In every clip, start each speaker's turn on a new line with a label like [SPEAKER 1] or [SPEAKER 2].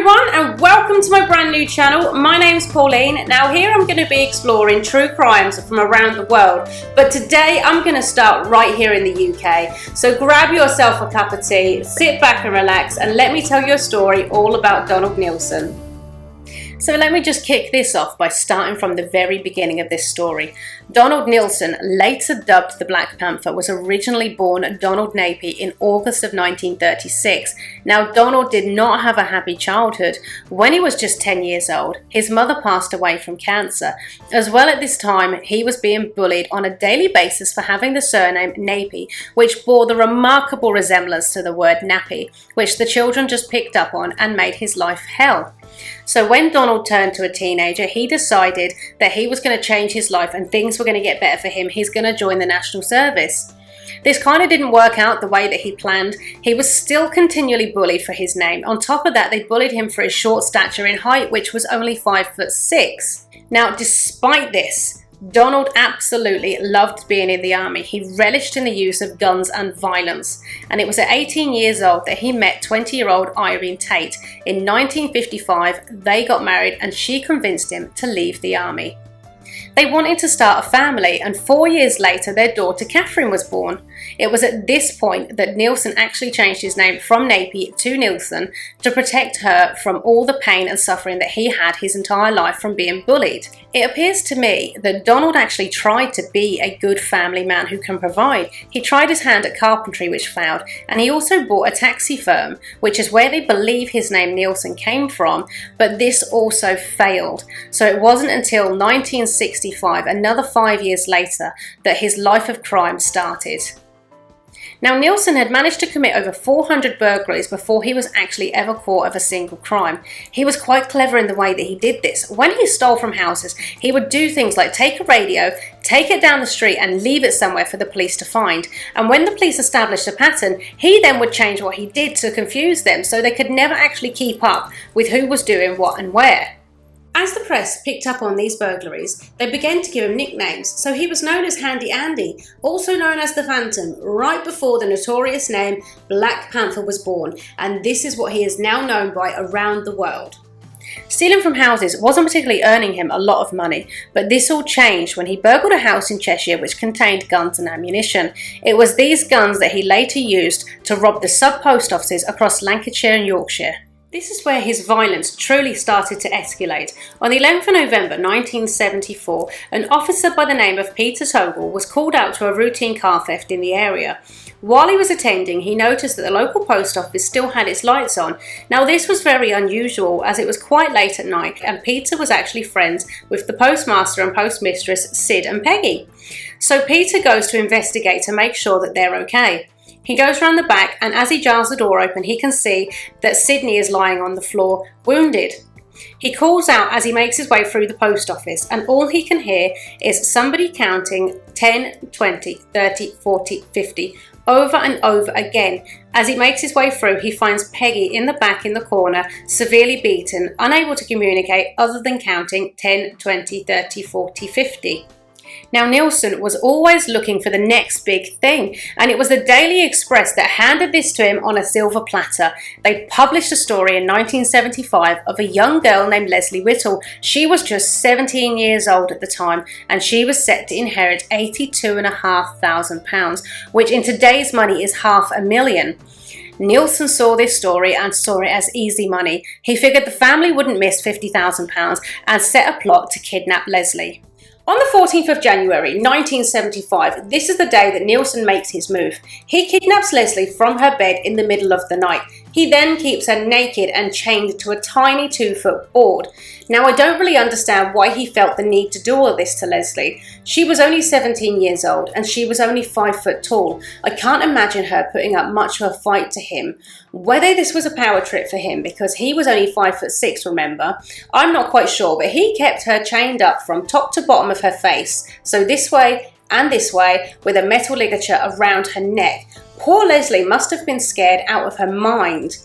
[SPEAKER 1] everyone, and welcome to my brand new channel. My name's Pauline. Now here I'm going to be exploring true crimes from around the world, but today I'm going to start right here in the UK. So grab yourself a cup of tea, sit back and relax, and let me tell you a story all about Donald Neilson. So let me just kick this off by starting from the very beginning of this story. Donald Neilson, later dubbed the Black Panther, was originally born Donald Napier in August of 1936. Now, Donald did not have a happy childhood. When he was just 10 years old, his mother passed away from cancer. As well, at this time, he was being bullied on a daily basis for having the surname Napier, which bore the remarkable resemblance to the word nappy, which the children just picked up on and made his life hell. So when Donald turned to a teenager, he decided that he was going to change his life and things were going to get better for him. He's going to join the National Service. This kind of didn't work out the way that he planned. He was still continually bullied for his name. On top of that, they bullied him for his short stature in height, which was only 5'6". Now, despite this, Donald absolutely loved being in the army. He relished in the use of guns and violence. And it was at 18 years old that he met 20-year-old Irene Tate. In 1955, they got married and she convinced him to leave the army. They wanted to start a family, and 4 years later their daughter Catherine was born. It was at this point that Neilson actually changed his name from Napier to Neilson to protect her from all the pain and suffering that he had his entire life from being bullied. It appears to me that Donald actually tried to be a good family man who can provide. He tried his hand at carpentry, which failed, and he also bought a taxi firm, which is where they believe his name Neilson came from, but this also failed. So it wasn't until 1965, another 5 years later, that his life of crime started. Now, Neilson had managed to commit over 400 burglaries before he was actually ever caught of a single crime. He was quite clever in the way that he did this. When he stole from houses, he would do things like take a radio, take it down the street and leave it somewhere for the police to find. And when the police established a pattern, he then would change what he did to confuse them so they could never actually keep up with who was doing what and where. As the press picked up on these burglaries, they began to give him nicknames, so he was known as Handy Andy, also known as the Phantom, right before the notorious name Black Panther was born, and this is what he is now known by around the world. Stealing from houses wasn't particularly earning him a lot of money, but this all changed when he burgled a house in Cheshire which contained guns and ammunition. It was these guns that he later used to rob the sub-post offices across Lancashire and Yorkshire. This is where his violence truly started to escalate. On the 11th of November 1974, an officer by the name of Peter Toggle was called out to a routine car theft in the area. While he was attending, he noticed that the local post office still had its lights on. Now, this was very unusual as it was quite late at night and Peter was actually friends with the postmaster and postmistress Sid and Peggy. So Peter goes to investigate to make sure that they're okay. He goes round the back, and as he jars the door open, he can see that Sydney is lying on the floor, wounded. He calls out as he makes his way through the post office, and all he can hear is somebody counting 10, 20, 30, 40, 50 over and over again. As he makes his way through, he finds Peggy in the back in the corner, severely beaten, unable to communicate other than counting 10, 20, 30, 40, 50. Now, Neilson was always looking for the next big thing, and it was the Daily Express that handed this to him on a silver platter. They published a story in 1975 of a young girl named Lesley Whittle. She was just 17 years old at the time, and she was set to inherit £82,500, which in today's money is $500,000. Neilson saw this story and saw it as easy money. He figured the family wouldn't miss £50,000 and set a plot to kidnap Lesley. On the 14th of January 1975, this is the day that Neilson makes his move. He kidnaps Lesley from her bed in the middle of the night. He then keeps her naked and chained to a tiny 2-foot board. Now, I don't really understand why he felt the need to do all this to Lesley. She was only 17 years old and she was only 5 foot tall. I can't imagine her putting up much of a fight to him. Whether this was a power trip for him because he was only 5'6", remember, I'm not quite sure, but he kept her chained up from top to bottom of her face, so this way and this way, with a metal ligature around her neck. Poor Lesley must have been scared out of her mind.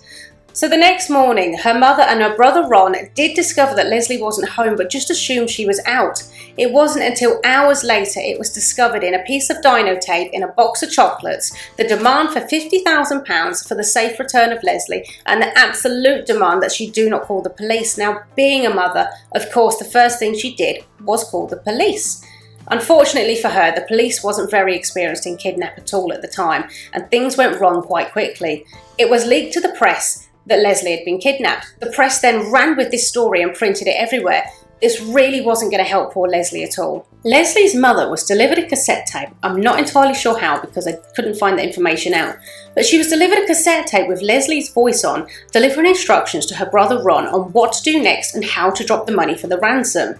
[SPEAKER 1] So the next morning, her mother and her brother Ron did discover that Lesley wasn't home, but just assumed she was out. It wasn't until hours later it was discovered in a piece of dino tape in a box of chocolates, the demand for £50,000 for the safe return of Lesley, and the absolute demand that she do not call the police. Now, being a mother, of course, the first thing she did was call the police. Unfortunately for her, the police wasn't very experienced in kidnap at all at the time, and things went wrong quite quickly. It was leaked to the press that Lesley had been kidnapped. The press then ran with this story and printed it everywhere. This really wasn't going to help poor Lesley at all. Lesley's mother was delivered a cassette tape. I'm not entirely sure how because I couldn't find the information out. But she was delivered a cassette tape with Lesley's voice on, delivering instructions to her brother Ron on what to do next and how to drop the money for the ransom.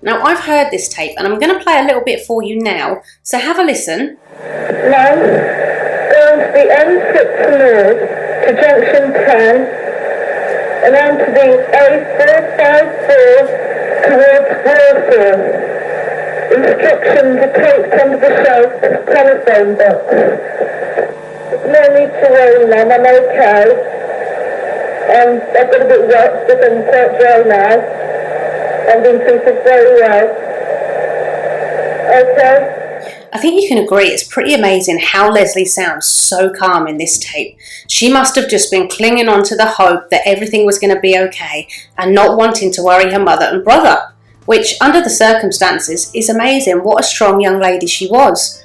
[SPEAKER 1] Now, I've heard this tape and I'm going to play a little bit for you now, so have a listen.
[SPEAKER 2] Now, going to the M6 North to junction 10 and on to the A454 towards Warsaw. Instructions are taped under the shelf of the telephone box. There's no need to worry, Mum, I'm okay. I've got a bit wet, but I'm quite dry now. I'm being treated very well. Okay?
[SPEAKER 1] I think you can agree it's pretty amazing how Lesley sounds so calm in this tape. She must have just been clinging on to the hope that everything was going to be okay and not wanting to worry her mother and brother, which under the circumstances is amazing. What a strong young lady she was.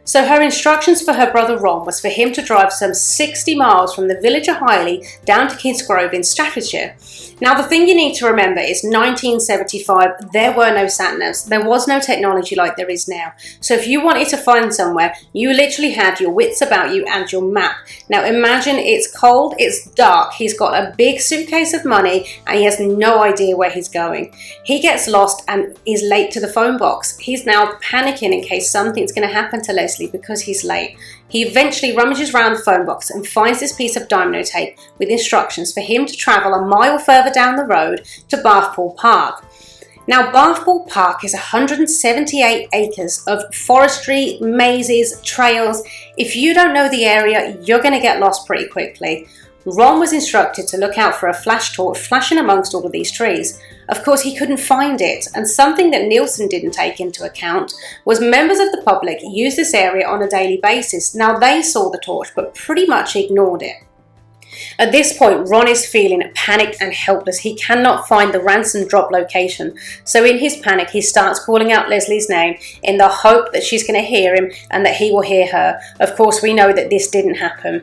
[SPEAKER 1] So her instructions for her brother Ron was for him to drive some 60 miles from the village of Highley down to Kidsgrove in Staffordshire. Now, the thing you need to remember is 1975, there were no sat-navs. There was no technology like there is now. So if you wanted to find somewhere, you literally had your wits about you and your map. Now imagine it's cold, it's dark, he's got a big suitcase of money and he has no idea where he's going. He gets lost and is late to the phone box. He's now panicking in case something's going to happen to Lesley because he's late. He eventually rummages around the phone box and finds this piece of dino tape with instructions for him to travel a mile further down the road to Bathpool Park. Now, Bathpool Park is 178 acres of forestry, mazes, trails. If you don't know the area, you're going to get lost pretty quickly. Ron was instructed to look out for a flash torch flashing amongst all of these trees. Of course, he couldn't find it, and something that Nielsen didn't take into account was members of the public use this area on a daily basis. Now, they saw the torch, but pretty much ignored it. At this point, Ron is feeling panicked and helpless. He cannot find the ransom drop location. So in his panic, he starts calling out Lesley's name in the hope that she's going to hear him and that he will hear her. Of course, we know that this didn't happen.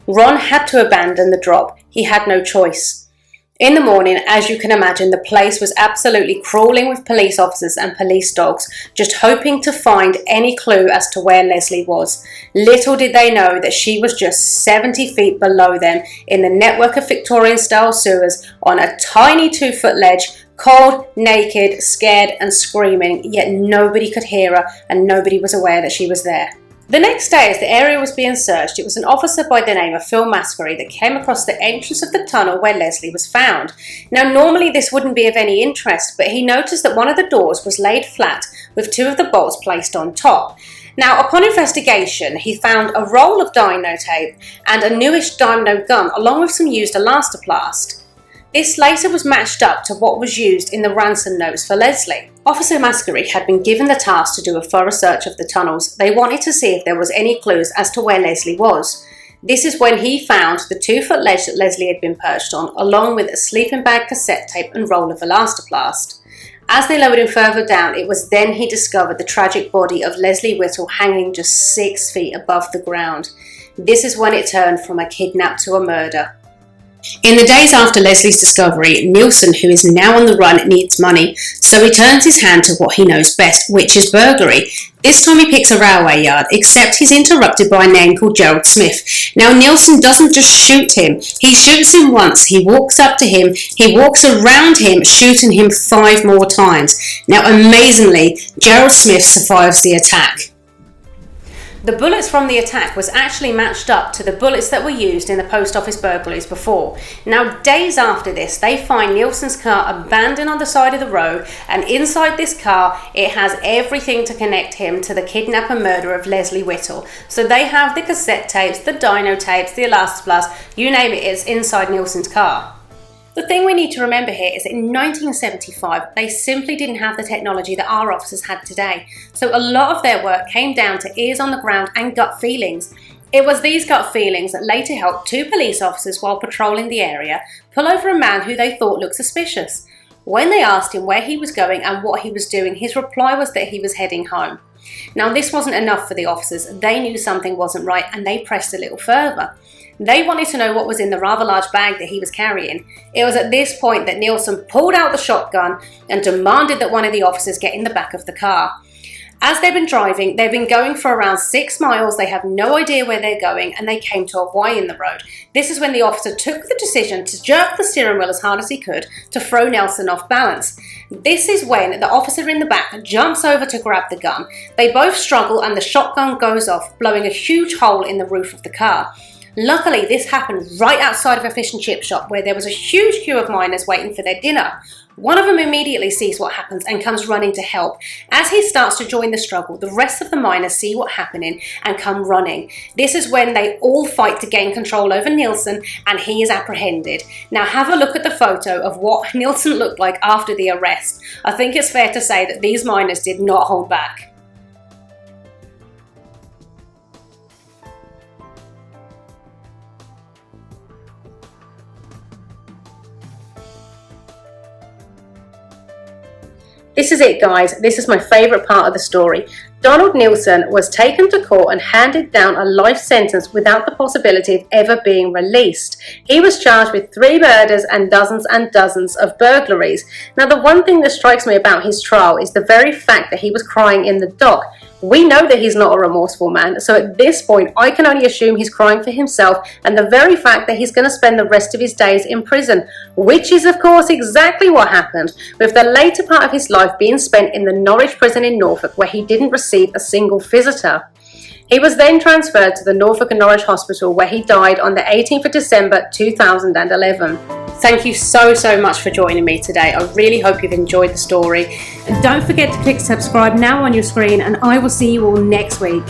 [SPEAKER 1] Ron had to abandon the drop. He had no choice. In the morning, as you can imagine, the place was absolutely crawling with police officers and police dogs, just hoping to find any clue as to where Lesley was. Little did they know that she was just 70 feet below them in the network of Victorian-style sewers on a tiny 2-foot ledge, cold, naked, scared and screaming, yet nobody could hear her and nobody was aware that she was there. The next day, as the area was being searched, it was an officer by the name of Phil Maskery that came across the entrance of the tunnel where Lesley was found. Now, normally this wouldn't be of any interest, but he noticed that one of the doors was laid flat with 2 of the bolts placed on top. Now, upon investigation, he found a roll of dino tape and a newish dino gun along with some used elastoplast. This later was matched up to what was used in the ransom notes for Lesley. Officer Maskery had been given the task to do a thorough search of the tunnels. They wanted to see if there was any clues as to where Lesley was. This is when he found the 2-foot ledge that Lesley had been perched on, along with a sleeping bag, cassette tape and roll of elastoplast. As they lowered him further down, it was then he discovered the tragic body of Lesley Whittle hanging just 6 feet above the ground. This is when it turned from a kidnap to a murder. In the days after Lesley's discovery, Nielsen, who is now on the run, needs money, so he turns his hand to what he knows best, which is burglary. This time he picks a railway yard, except he's interrupted by a man called Gerald Smith. Now, Nielsen doesn't just shoot him, he shoots him once, he walks up to him, he walks around him, shooting him 5 more times. Now, amazingly, Gerald Smith survives the attack. The bullets from the attack was actually matched up to the bullets that were used in the post office burglaries before. Now, days after this, they find Nielsen's car abandoned on the side of the road, and inside this car, it has everything to connect him to the kidnap and murder of Lesley Whittle. So they have the cassette tapes, the dyno tapes, the elastoplast, you name it, it's inside Nielsen's car. The thing we need to remember here is that in 1975, they simply didn't have the technology that our officers had today. So a lot of their work came down to ears on the ground and gut feelings. It was these gut feelings that later helped two police officers while patrolling the area pull over a man who they thought looked suspicious. When they asked him where he was going and what he was doing, his reply was that he was heading home. Now, this wasn't enough for the officers. They knew something wasn't right and they pressed a little further. They wanted to know what was in the rather large bag that he was carrying. It was at this point that Nielsen pulled out the shotgun and demanded that one of the officers get in the back of the car. As they've been driving, they've been going for around 6 miles. They have no idea where they're going and they came to a Y in the road. This is when the officer took the decision to jerk the steering wheel as hard as he could to throw Nielsen off balance. This is when the officer in the back jumps over to grab the gun. They both struggle and the shotgun goes off, blowing a huge hole in the roof of the car. Luckily, this happened right outside of a fish and chip shop where there was a huge queue of miners waiting for their dinner. One of them immediately sees what happens and comes running to help. As he starts to join the struggle, the rest of the miners see what's happening and come running. This is when they all fight to gain control over Nielsen and he is apprehended. Now have a look at the photo of what Nielsen looked like after the arrest. I think it's fair to say that these miners did not hold back. This is it, guys. This is my favourite part of the story. Donald Nielsen was taken to court and handed down a life sentence without the possibility of ever being released. He was charged with 3 murders and dozens of burglaries. Now, the one thing that strikes me about his trial is the very fact that he was crying in the dock. We know that he's not a remorseful man, so at this point I can only assume he's crying for himself and the very fact that he's going to spend the rest of his days in prison, which is of course exactly what happened, with the later part of his life being spent in the Norwich prison in Norfolk, where he didn't receive a single visitor. He was then transferred to the Norfolk and Norwich Hospital, where he died on the 18th of December 2011. Thank you so much for joining me today. I really hope you've enjoyed the story. And don't forget to click subscribe now on your screen, and I will see you all next week.